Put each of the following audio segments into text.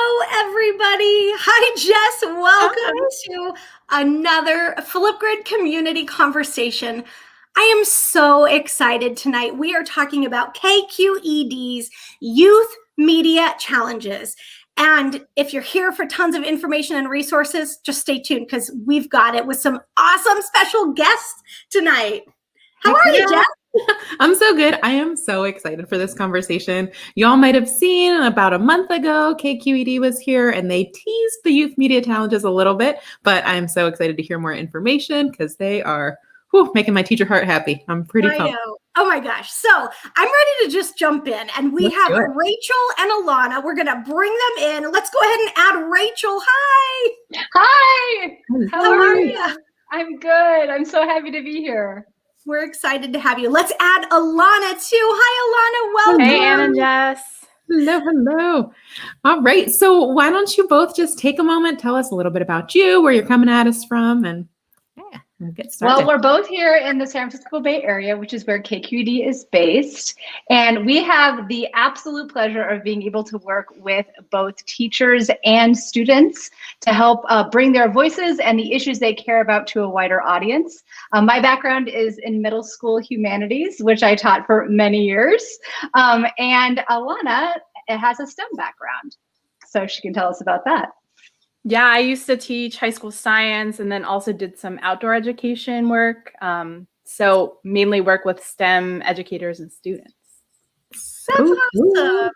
Hello, everybody. Hi, Jess. Welcome Hi. to another Flipgrid community conversation. I am so excited tonight. We are talking about KQED's Youth Media Challenges. And if you're here for tons of information and resources, just stay tuned because we've got it with some awesome special guests tonight. How are you, Jess? I'm so good. I am so excited for this conversation. Y'all might have seen about a month ago, KQED was here and they teased the youth media challenges a little bit, but I'm so excited to hear more information because they are making my teacher heart happy. I'm pretty pumped. I know. Oh my gosh. So I'm ready to just jump in, and we have Rachel and Alana. We're going to bring them in. Let's go ahead and add Rachel. Hi. Hi. How are you? I'm good. I'm so happy to be here. We're excited to have you. Let's add Alana too. Hi, Alana. Welcome. Hey, Ann and Jess. Hello. All right. So why don't you both just take a moment, tell us a little bit about you, where you're coming at us from, and we'll get started. Well, we're both here in the San Francisco Bay Area, which is where KQED is based. And we have the absolute pleasure of being able to work with both teachers and students to help bring their voices and the issues they care about to a wider audience. My background is in middle school humanities, which I taught for many years. And Alana has a STEM background, so she can tell us about that. Yeah, I used to teach high school science and then also did some outdoor education work. So mainly work with STEM educators and students. That's awesome.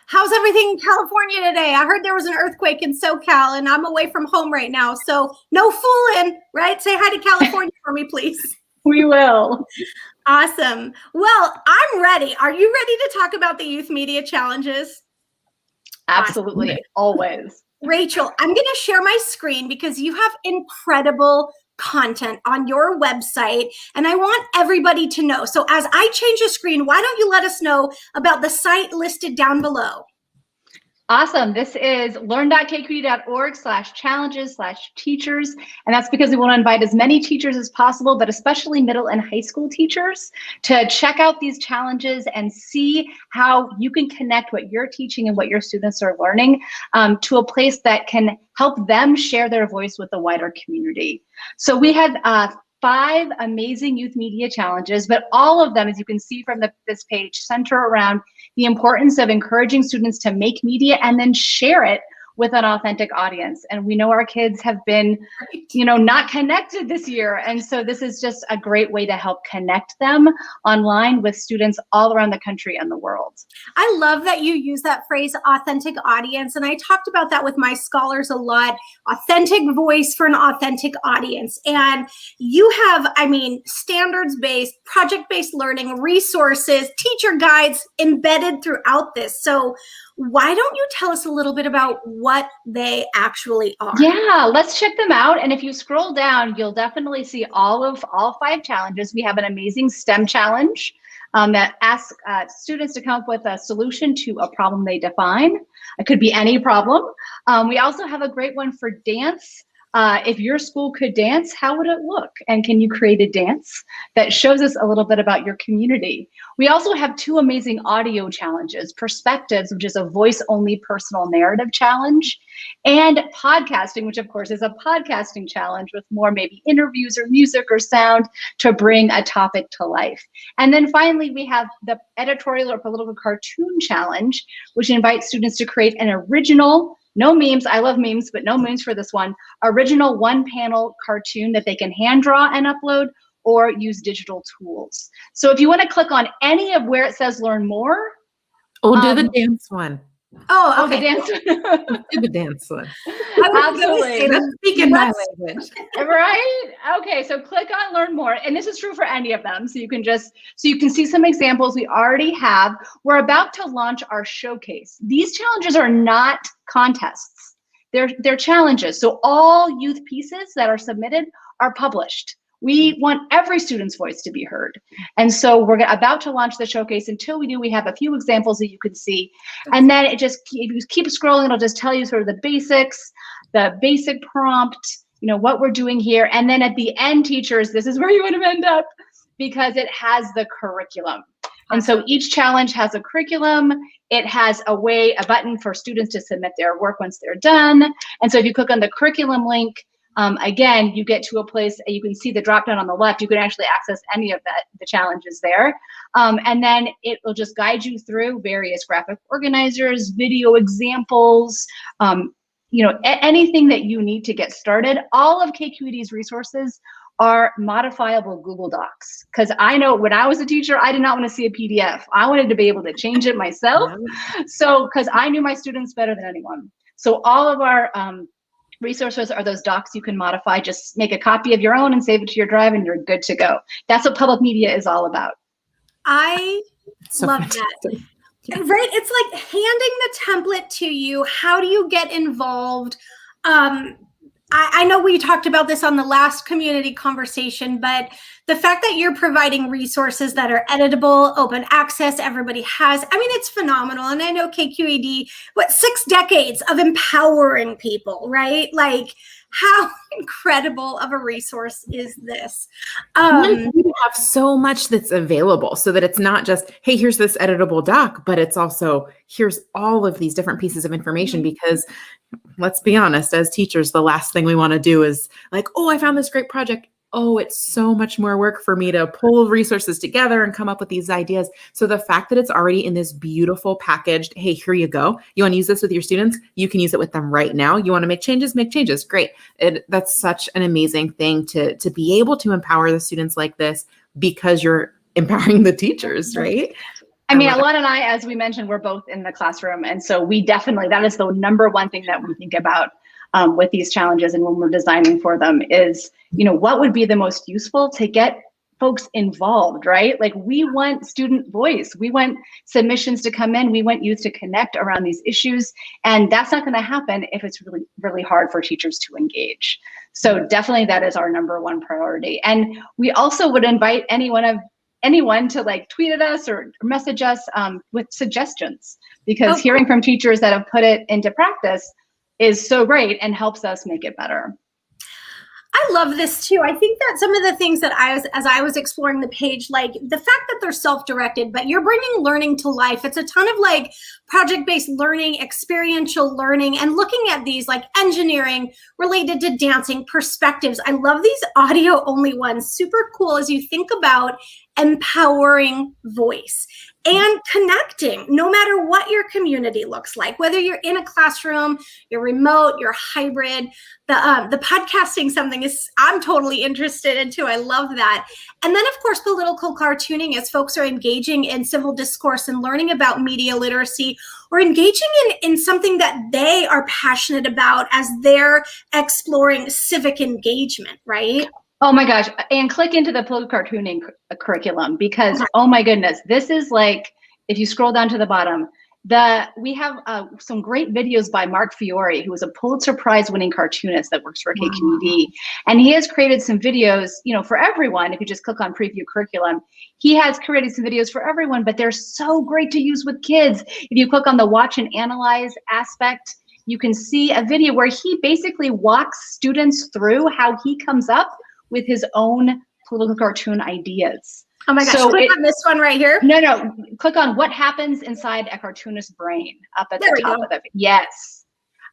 How's everything in California today? I heard there was an earthquake in SoCal, and I'm away from home right now. So no fooling, right? Say hi to California for me, please. We will. Awesome. Well, I'm ready. Are you ready to talk about the youth media challenges? Absolutely. Awesome. Always. Rachel, I'm going to share my screen because you have incredible content on your website, and I want everybody to know. So as I change the screen, why don't you let us know about the site listed down below? Awesome. This is learn.kqed.org/challenges/teachers. And that's because we want to invite as many teachers as possible, but especially middle and high school teachers, to check out these challenges and see how you can connect what you're teaching and what your students are learning to a place that can help them share their voice with the wider community. So we had 5 amazing youth media challenges, but all of them, as you can see from this page, center around the importance of encouraging students to make media and then share it with an authentic audience. And we know our kids have been, not connected this year. And so this is just a great way to help connect them online with students all around the country and the world. I love that you use that phrase, authentic audience. And I talked about that with my scholars a lot, authentic voice for an authentic audience. And you have, standards-based, project-based learning, resources, teacher guides embedded throughout this. So why don't you tell us a little bit about what they actually are? Yeah, let's check them out. And if you scroll down, you'll definitely see all 5 challenges. We have an amazing STEM challenge that asks students to come up with a solution to a problem they define. It could be any problem. We also have a great one for dance. If your school could dance, how would it look? And can you create a dance that shows us a little bit about your community? We also have 2 amazing audio challenges, Perspectives, which is a voice-only personal narrative challenge, and podcasting, which of course is a podcasting challenge with more maybe interviews or music or sound to bring a topic to life. And then finally, we have the editorial or political cartoon challenge, which invites students to create an original, no memes, I love memes, but no memes for this one, original 1-panel cartoon that they can hand draw and upload or use digital tools. So if you want to click on any of where it says learn more. We'll do the dance one. Oh, okay. The dance one. Do the dance one. Absolutely. That's speaking my language. Right? Okay, so click on learn more. And this is true for any of them. So you can see some examples we already have. We're about to launch our showcase. These challenges are not contests. They're challenges. So all youth pieces that are submitted are published. We want every student's voice to be heard. And so we're about to launch the showcase. Until we do, we have a few examples that you can see. And then if you keep scrolling, it'll just tell you sort of the basics, the basic prompt, what we're doing here. And then at the end, teachers, this is where you want to end up because it has the curriculum. And so each challenge has a curriculum. It has a button for students to submit their work once they're done. And so if you click on the curriculum link, again, you get to a place, you can see the drop down on the left. You can actually access any of the challenges there. And then it will just guide you through various graphic organizers, video examples, anything that you need to get started. All of KQED's resources are modifiable Google Docs. Because I know when I was a teacher, I did not want to see a PDF. I wanted to be able to change it myself. So, because I knew my students better than anyone. So all of our resources are those docs you can modify. Just make a copy of your own and save it to your drive and you're good to go. That's what public media is all about. I love that. Yeah. Right? It's like handing the template to you. How do you get involved? I know we talked about this on the last community conversation, but the fact that you're providing resources that are editable, open access, everybody has, it's phenomenal. And I know KQED, 6 decades of empowering people, right? Like, how incredible of a resource is this? We have so much that's available so that it's not just, hey, here's this editable doc, but it's also, here's all of these different pieces of information, because let's be honest, as teachers, the last thing we want to do is like, oh, I found this great project. Oh, it's so much more work for me to pull resources together and come up with these ideas. So the fact that it's already in this beautiful packaged, hey, here you go. You want to use this with your students? You can use it with them right now. You want to make changes? Make changes. Great. That's such an amazing thing to be able to empower the students like this, because you're empowering the teachers, right? Alana and I, as we mentioned, we're both in the classroom. And so we definitely, that is the number one thing that we think about with these challenges and when we're designing for them is, what would be the most useful to get folks involved, right? Like, we want student voice. We want submissions to come in. We want youth to connect around these issues. And that's not going to happen if it's really, really hard for teachers to engage. So definitely that is our number one priority. And we also would invite anyone to like tweet at us or message us with suggestions, because hearing from teachers that have put it into practice is so great and helps us make it better. I love this too. I think that some of the things that as I was exploring the page, like the fact that they're self-directed, but you're bringing learning to life. It's a ton of like project-based learning, experiential learning, and looking at these like engineering related to dancing perspectives. I love these audio only ones. Super cool as you think about empowering voice and connecting, no matter what your community looks like, whether you're in a classroom, you're remote, you're hybrid. The podcasting something I'm totally interested in too. I love that. And then of course, political cartooning, as folks are engaging in civil discourse and learning about media literacy, or engaging in something that they are passionate about as they're exploring civic engagement, right? Oh my gosh, and click into the political cartooning curriculum, because, oh my goodness, this is like, if you scroll down to the bottom, we have some great videos by Mark Fiore, who is a Pulitzer Prize winning cartoonist that works for KQED. And he has created some videos, for everyone. If you just click on preview curriculum, he has created some videos for everyone, but they're so great to use with kids. If you click on the watch and analyze aspect, you can see a video where he basically walks students through how he comes up with his own political cartoon ideas. Oh my gosh, so click on this one right here. No, click on what happens inside a cartoonist's brain up at the top of it. Yes.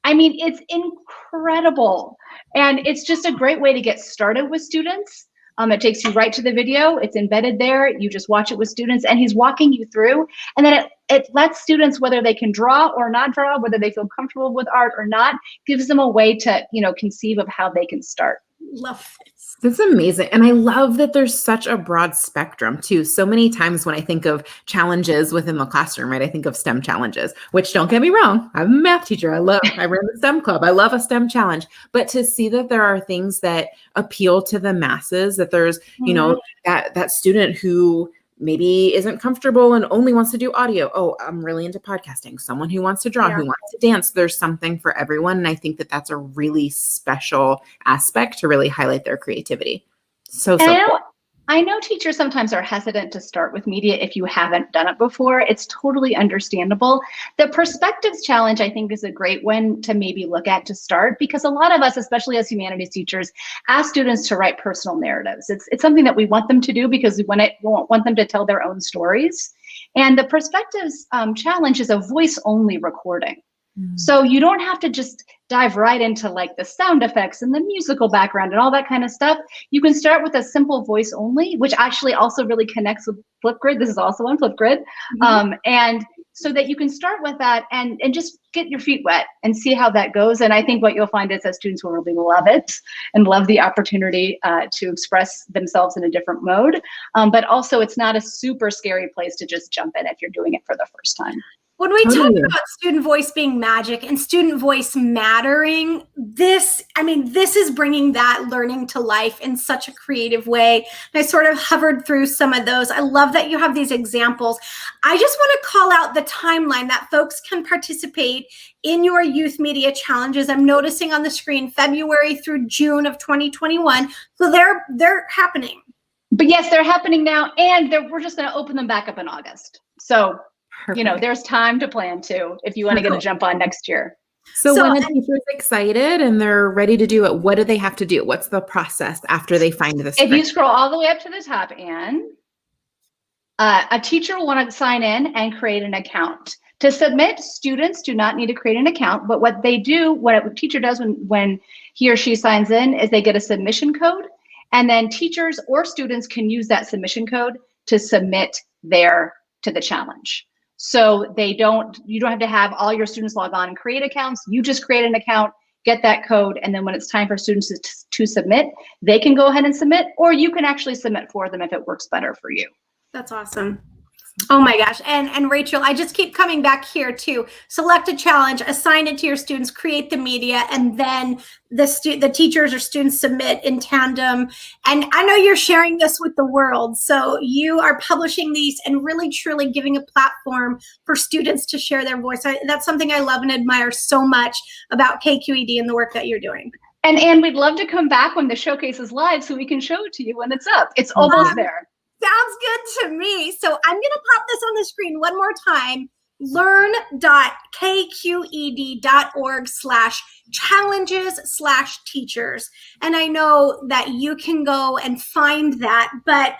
It's incredible. And it's just a great way to get started with students. It takes you right to the video. It's embedded there. You just watch it with students and he's walking you through. And then it lets students, whether they can draw or not draw, whether they feel comfortable with art or not, gives them a way to, conceive of how they can start. Love this. That's amazing. And I love that there's such a broad spectrum too. So many times when I think of challenges within the classroom, right, I think of STEM challenges, which, don't get me wrong, I'm a math teacher. I ran the STEM club. I love a STEM challenge. But to see that there are things that appeal to the masses, that there's, that student who maybe isn't comfortable and only wants to do audio. Oh, I'm really into podcasting. Someone who wants to draw, who wants to dance. There's something for everyone. And I think that that's a really special aspect to really highlight their creativity. So cool. I know teachers sometimes are hesitant to start with media if you haven't done it before. It's totally understandable. The perspectives challenge, I think, is a great one to maybe look at to start, because a lot of us, especially as humanities teachers, ask students to write personal narratives. It's something that we want them to do because we want them to tell their own stories. And the perspectives challenge is a voice-only recording. So you don't have to just dive right into like the sound effects and the musical background and all that kind of stuff. You can start with a simple voice only, which actually also really connects with Flipgrid. This is also on Flipgrid. And so that you can start with that and just get your feet wet and see how that goes. And I think what you'll find is that students will really love it and love the opportunity to express themselves in a different mode. But also it's not a super scary place to just jump in if you're doing it for the first time. When we talk about student voice being magic and student voice mattering, this is bringing that learning to life in such a creative way. And I sort of hovered through some of those. I love that you have these examples. I just want to call out the timeline that folks can participate in your youth media challenges. I'm noticing on the screen February through June of 2021. So they're happening. But yes, they're happening now, and we're just going to open them back up in August. So Perfect. there's time to plan too, if you want to get a jump on next year. So when a teacher's excited and they're ready to do it, what do they have to do? What's the process after they find the script? If you scroll all the way up to the top, Anne, a teacher will want to sign in and create an account. To submit, students do not need to create an account, but what a teacher does when he or she signs in is they get a submission code, and then teachers or students can use that submission code to submit to the challenge. So you don't have to have all your students log on and create accounts. You just create an account, get that code, and then when it's time for students to submit, they can go ahead and submit, or you can actually submit for them if it works better for you. That's awesome. Oh my gosh. And Rachel, I just keep coming back here to select a challenge, assign it to your students, create the media, and then the teachers or students submit in tandem. And I know you're sharing this with the world. So you are publishing these and really truly giving a platform for students to share their voice. That's something I love and admire so much about KQED and the work that you're doing. And we'd love to come back when the showcase is live so we can show it to you when it's up. It's almost there. Sounds good to me. So I'm going to pop this on the screen one more time. learn.kqed.org/challenges/teachers. And I know that you can go and find that, but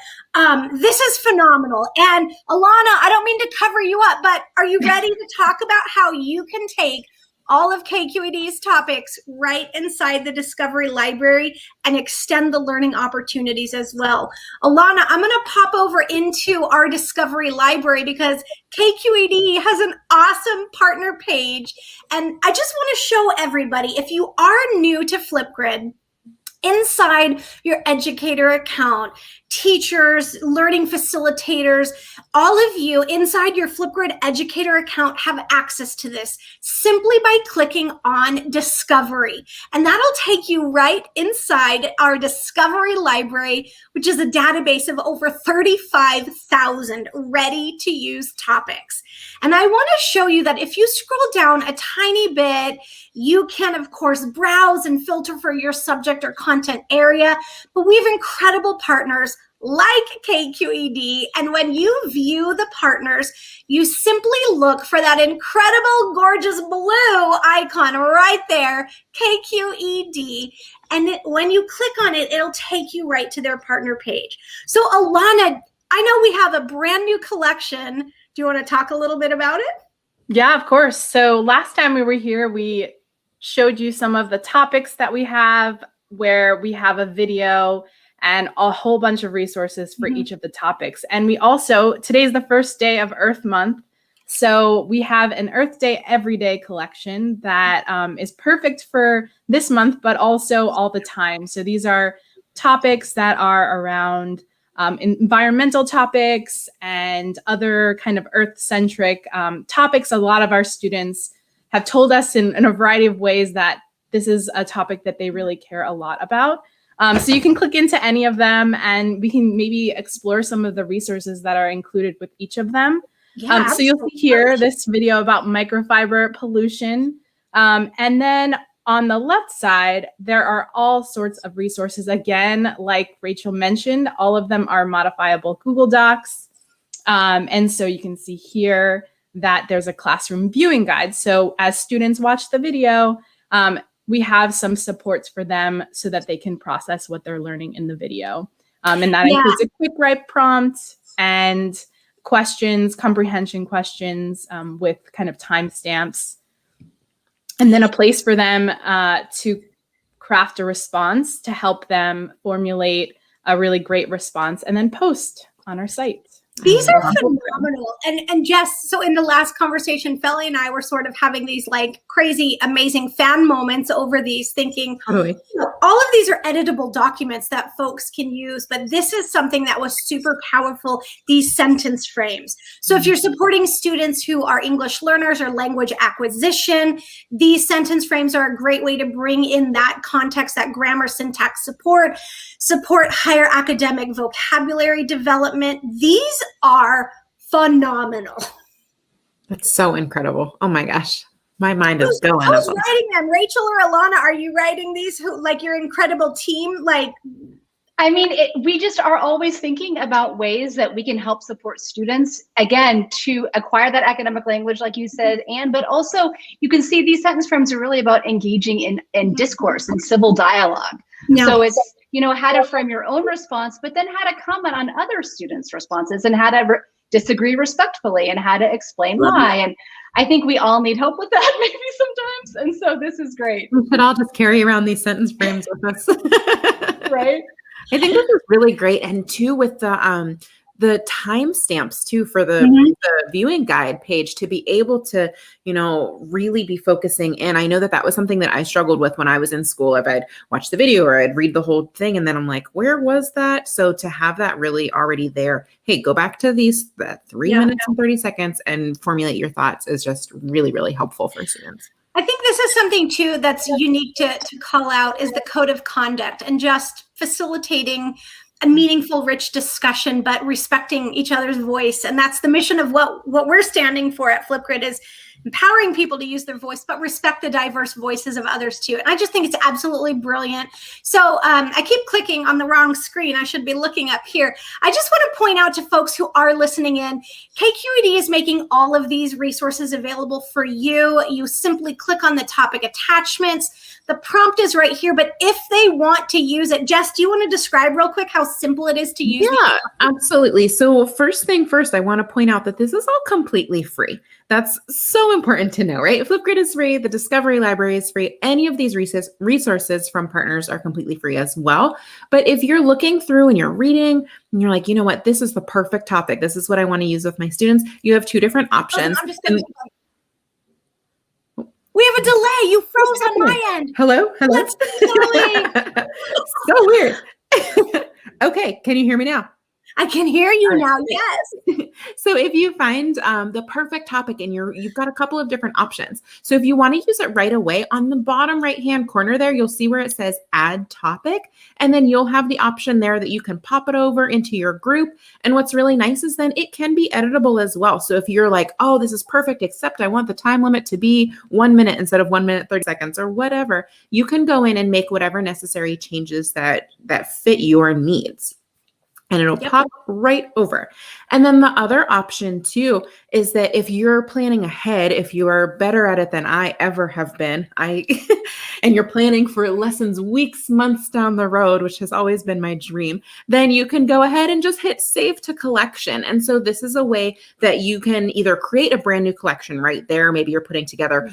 this is phenomenal. And Alana, I don't mean to cover you up, but are you ready to talk about how you can take all of KQED's topics right inside the Discovery Library and extend the learning opportunities as well? Alana, I'm going to pop over into our Discovery Library because KQED has an awesome partner page. And I just want to show everybody, if you are new to Flipgrid, inside your educator account, teachers, learning facilitators, all of you inside your Flipgrid educator account have access to this simply by clicking on Discovery. And that'll take you right inside our Discovery Library, which is a database of over 35,000 ready to use topics. And I want to show you that if you scroll down a tiny bit, you can, of course, browse and filter for your subject or content area, but we have incredible partners like KQED. And when you view the partners, you simply look for that incredible, gorgeous blue icon right there, KQED. And when you click on it, it'll take you right to their partner page. So Alana, I know we have a brand new collection. Do you want to talk a little bit about it? Yeah, of course. So last time we were here, we showed you some of the topics that we have, where we have a video and a whole bunch of resources for each of the topics. And we also, today's the first day of Earth Month. So we have an Earth Day Everyday collection that is perfect for this month, but also all the time. So these are topics that are around environmental topics and other kind of Earth-centric topics. A lot of our students have told us in a variety of ways that this is a topic that they really care a lot about. So you can click into any of them and we can maybe explore some of the resources that are included with each of them. Yeah, so you'll see here this video about microfiber pollution. And then on the left side, there are all sorts of resources. Again, like Rachel mentioned, all of them are modifiable Google Docs. And so you can see here that there's a classroom viewing guide. So as students watch the video, we have some supports for them so that they can process what they're learning in the video. And that includes a quick write prompt and questions, comprehension questions with kind of timestamps. And then a place for them to craft a response to help them formulate a really great response and then post on our site. These are phenomenal. And Jess, so in the last conversation, Felly and I were sort of having these like crazy, amazing fan moments over these, thinking, you know, all of these are editable documents that folks can use, but this is something that was super powerful, these sentence frames. So if you're supporting students who are English learners or language acquisition, these sentence frames are a great way to bring in that context, that grammar, syntax support higher academic vocabulary development. These are phenomenal. That's so incredible. Oh my gosh. My mind is going. Who's writing them? Rachel or Alana, are you writing these? Who, like your incredible team? Like, I mean, we just are always thinking about ways that we can help support students, again, to acquire that academic language, like you said, but also you can see these sentence frames are really about engaging in discourse and civil dialogue. Yeah. So it's, you know, how to frame your own response, but then how to comment on other students' responses and how to disagree respectfully and how to explain why. And I think we all need help with that maybe sometimes. And so this is great. We could all just carry around these sentence frames with us. Right? I think this is really great. And too, with the timestamps too for the viewing guide page, to be able to, you know, really be focusing in. I know that was something that I struggled with when I was in school. If I'd watch the video or I'd read the whole thing and then I'm like, where was that? So to have that really already there, hey, go back to these 3 minutes and 30 seconds and formulate your thoughts is just really, really helpful for students. I think this is something too that's unique to call out is the code of conduct and just facilitating a meaningful, rich discussion, but respecting each other's voice. And that's the mission of what we're standing for at Flipgrid, is empowering people to use their voice, but respect the diverse voices of others too. And I just think it's absolutely brilliant. So I keep clicking on the wrong screen. I should be looking up here. I just want to point out to folks who are listening in, KQED is making all of these resources available for you. You simply click on the topic attachments. The prompt is right here, but if they want to use it, Jess, do you want to describe real quick how simple it is to use? Yeah, absolutely. So first thing first, I want to point out that this is all completely free. That's so important to know, right? Flipgrid is free. The Discovery Library is free. Any of these resources from partners are completely free as well. But if you're looking through and you're reading and you're like, you know what, this is the perfect topic. This is what I want to use with my students. You have two different options. We have a delay. You froze on my end. Hello? That's the So weird. Okay. Can you hear me now? I can hear you now. Yes. So if you find the perfect topic and you've got a couple of different options. So if you want to use it right away, on the bottom right-hand corner there, you'll see where it says add topic. And then you'll have the option there that you can pop it over into your group. And what's really nice is then it can be editable as well. So if you're like, oh, this is perfect, except I want the time limit to be 1 minute instead of 1 minute, 30 seconds or whatever, you can go in and make whatever necessary changes that fit your needs. And it'll pop right over. And then the other option too is that if you're planning ahead, if you are better at it than I ever have been, and you're planning for lessons weeks, months down the road, which has always been my dream, then you can go ahead and just hit save to collection. And so this is a way that you can either create a brand new collection right there. Maybe you're putting together,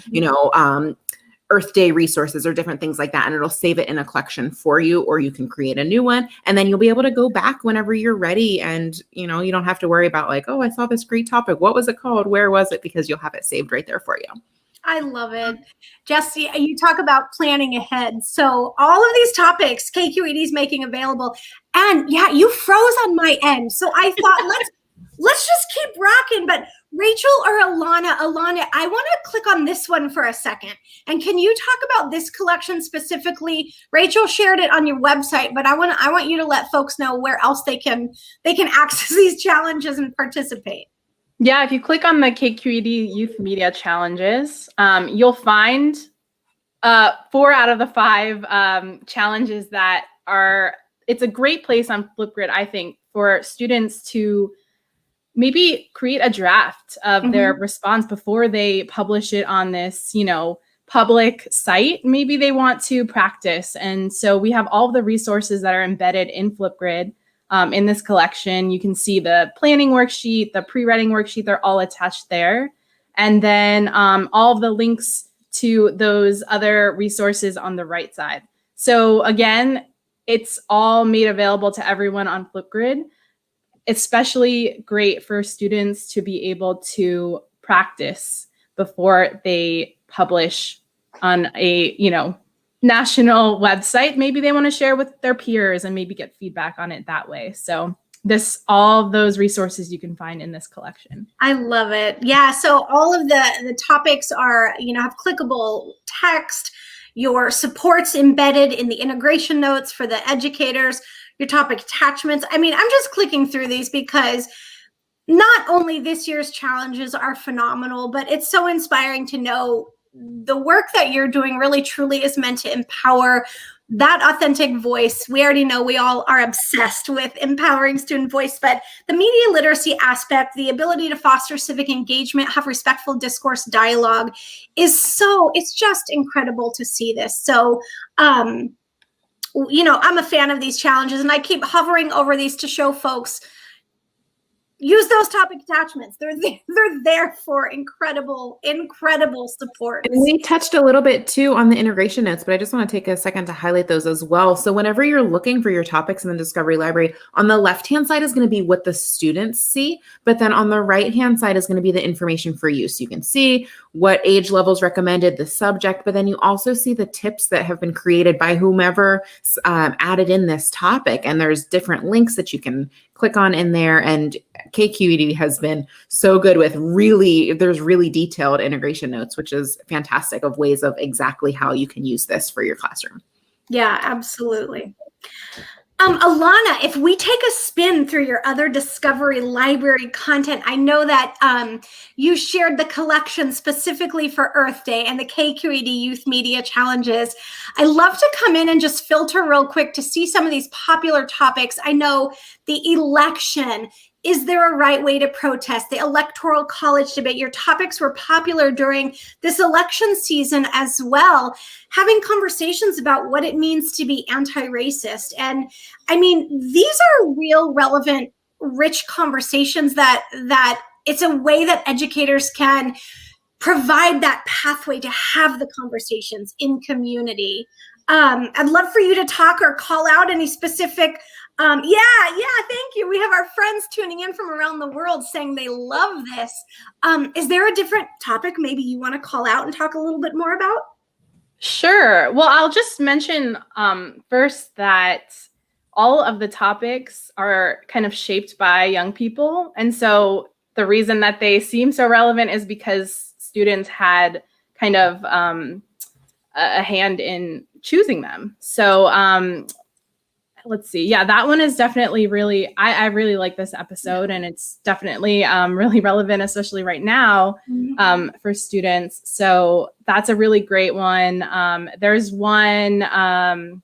Earth Day resources or different things like that, and it'll save it in a collection for you, or you can create a new one, and then you'll be able to go back whenever you're ready. And, you don't have to worry about like, oh, I saw this great topic. What was it called? Where was it? Because you'll have it saved right there for you. I love it. Jesse, you talk about planning ahead. So all of these topics KQED is making available. And yeah, you froze on my end. So I thought, let's just keep rocking. But Rachel or Alana, I want to click on this one for a second. And can you talk about this collection specifically? Rachel shared it on your website, but I want you to let folks know where else they can access these challenges and participate. Yeah, if you click on the KQED Youth Media Challenges, you'll find 4 out of the 5 challenges that are, it's a great place on Flipgrid, I think, for students to maybe create a draft of their response before they publish it on this, public site. Maybe they want to practice. And so we have all of the resources that are embedded in Flipgrid in this collection. You can see the planning worksheet, the pre-writing worksheet, they're all attached there. And then all of the links to those other resources on the right side. So again, it's all made available to everyone on Flipgrid. Especially great for students to be able to practice before they publish on a, national website. Maybe they want to share with their peers and maybe get feedback on it that way. So all those resources you can find in this collection. I love it. Yeah. So all of the topics are, have clickable text, your supports embedded in the integration notes for the educators, your topic attachments. I mean, I'm just clicking through these because not only this year's challenges are phenomenal, but it's so inspiring to know the work that you're doing really truly is meant to empower that authentic voice. We already know we all are obsessed with empowering student voice, but the media literacy aspect, the ability to foster civic engagement, have respectful discourse dialogue it's just incredible to see this. So, I'm a fan of these challenges, and I keep hovering over these to show folks, use those topic attachments. They're there for incredible support. And we touched a little bit too on the integration notes, but I just want to take a second to highlight those as well. So whenever you're looking for your topics in the Discovery Library, on the left-hand side is going to be what the students see, but then on the right-hand side is going to be the information for you. So you can see what age levels recommended, the subject, but then you also see the tips that have been created by whomever added in this topic. And there's different links that you can click on in there. And KQED has been so good with there's really detailed integration notes, which is fantastic, of ways of exactly how you can use this for your classroom. Yeah, absolutely. Alana, if we take a spin through your other Discovery Library content, I know that you shared the collection specifically for Earth Day and the KQED Youth Media Challenges. I love to come in and just filter real quick to see some of these popular topics. I know the election. Is there a right way to protest? The Electoral College debate. Your topics were popular during this election season as well, having conversations about what it means to be anti-racist. And I mean, these are real, relevant, rich conversations that it's a way that educators can provide that pathway to have the conversations in community. I'd love for you to talk or call out any specific thank you. We have our friends tuning in from around the world saying they love this. Is there a different topic maybe you want to call out and talk a little bit more about? Sure. Well, I'll just mention first that all of the topics are kind of shaped by young people. And so the reason that they seem so relevant is because students had kind of a hand in choosing them. So let's see. Yeah, that one is definitely I really like this episode, and it's definitely really relevant, especially right now for students. So that's a really great one. There's one, and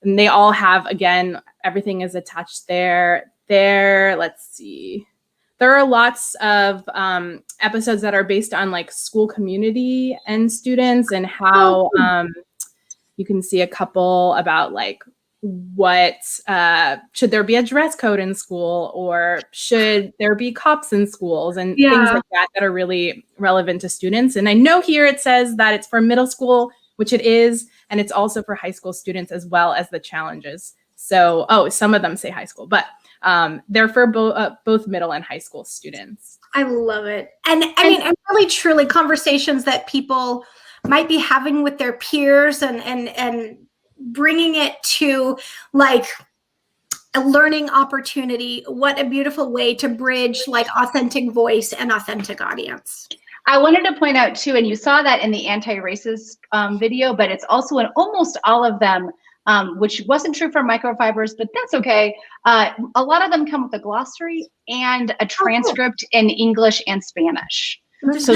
they all have, again, everything is attached there. Let's see. There are lots of episodes that are based on like school community and students, and how you can see a couple about like, what should there be a dress code in school, or should there be cops in schools, and things like that are really relevant to students. And I know here it says that it's for middle school, which it is, and it's also for high school students as well as the challenges. So some of them say high school, but they're for both middle and high school students. I love it. And I mean, and really truly conversations that people might be having with their peers, and bringing it to like a learning opportunity. What a beautiful way to bridge like authentic voice and authentic audience. I wanted to point out too, and you saw that in the anti-racist video, but it's also in almost all of them, which wasn't true for microfibers, but that's okay. A lot of them come with a glossary and a transcript in English and Spanish. So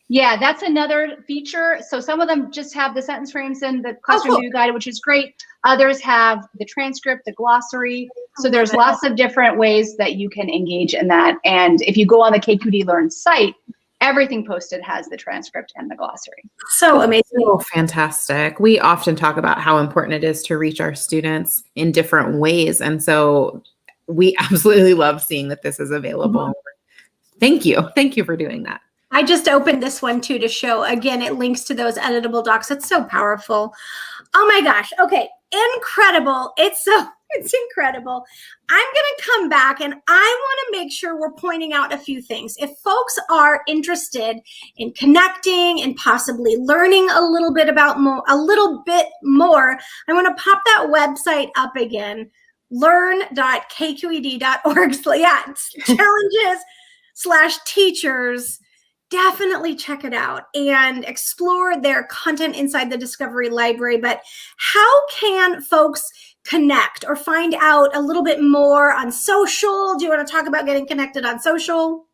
Yeah, that's another feature. So some of them just have the sentence frames in the classroom view guide, which is great. Others have the transcript, the glossary. So there's lots of different ways that you can engage in that. And if you go on the KQED Learn site, everything posted has the transcript and the glossary. So amazing. Oh, fantastic. We often talk about how important it is to reach our students in different ways. And so we absolutely love seeing that this is available. Thank you. Thank you for doing that. I just opened this one too to show, again, it links to those editable docs. It's so powerful. Oh my gosh. Okay. Incredible. It's incredible. I'm going to come back and I want to make sure we're pointing out a few things. If folks are interested in connecting and possibly learning a little bit more, I want to pop that website up again, learn.kqed.org. So yeah, challenges/teachers. Definitely check it out and explore their content inside the Discovery Library. But how can folks connect or find out a little bit more on social? Do you want to talk about getting connected on social?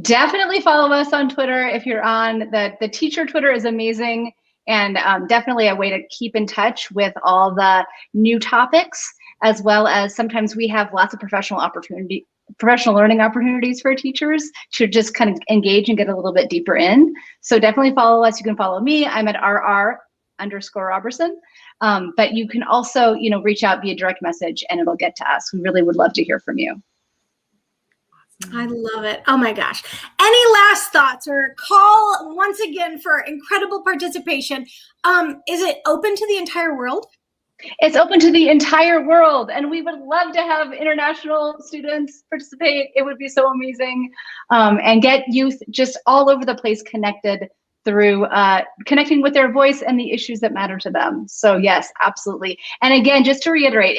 Definitely follow us on Twitter. If you're on the teacher Twitter is amazing, and definitely a way to keep in touch with all the new topics, as well as sometimes we have lots of professional learning opportunities for teachers to just kind of engage and get a little bit deeper in. So definitely follow us. You can follow me. I'm at RR_Robertson. But you can also, reach out via direct message and it'll get to us. We really would love to hear from you. I love it. Oh my gosh. Any last thoughts or call once again for incredible participation? Is it open to the entire world? It's open to the entire world, and we would love to have international students participate. It would be so amazing, and get youth just all over the place connected through connecting with their voice and the issues that matter to them. So yes, absolutely. And again, just to reiterate,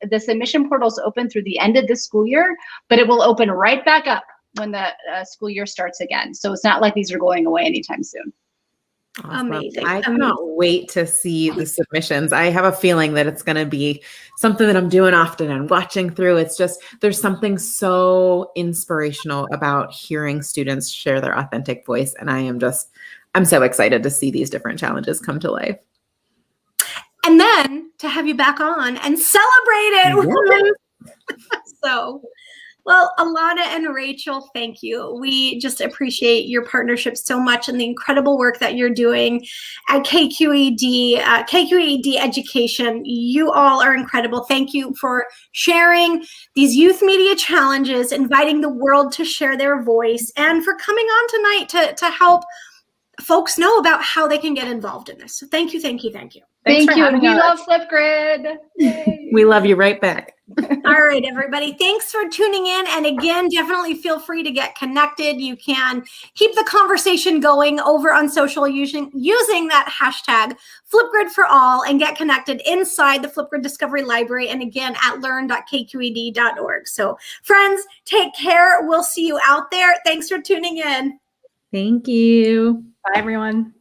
the submission portal is open through the end of this school year, but it will open right back up when the school year starts again. So it's not like these are going away anytime soon. Awesome. Amazing. I cannot wait to see the submissions. I have a feeling that it's going to be something that I'm doing often and watching through. It's just, there's something so inspirational about hearing students share their authentic voice. And I'm so excited to see these different challenges come to life. And then to have you back on and celebrate it. So, well, Alana and Rachel, thank you. We just appreciate your partnership so much and the incredible work that you're doing at KQED, KQED Education. You all are incredible. Thank you for sharing these youth media challenges, inviting the world to share their voice, and for coming on tonight to help folks know about how they can get involved in this. So thank you, thank you, thank you. Thank you. We love Flipgrid. Yay. We love you right back. All right, everybody. Thanks for tuning in. And again, definitely feel free to get connected. You can keep the conversation going over on social using that hashtag Flipgrid for all and get connected inside the Flipgrid Discovery Library. And again, at learn.kqed.org. So friends, take care. We'll see you out there. Thanks for tuning in. Thank you. Bye, everyone.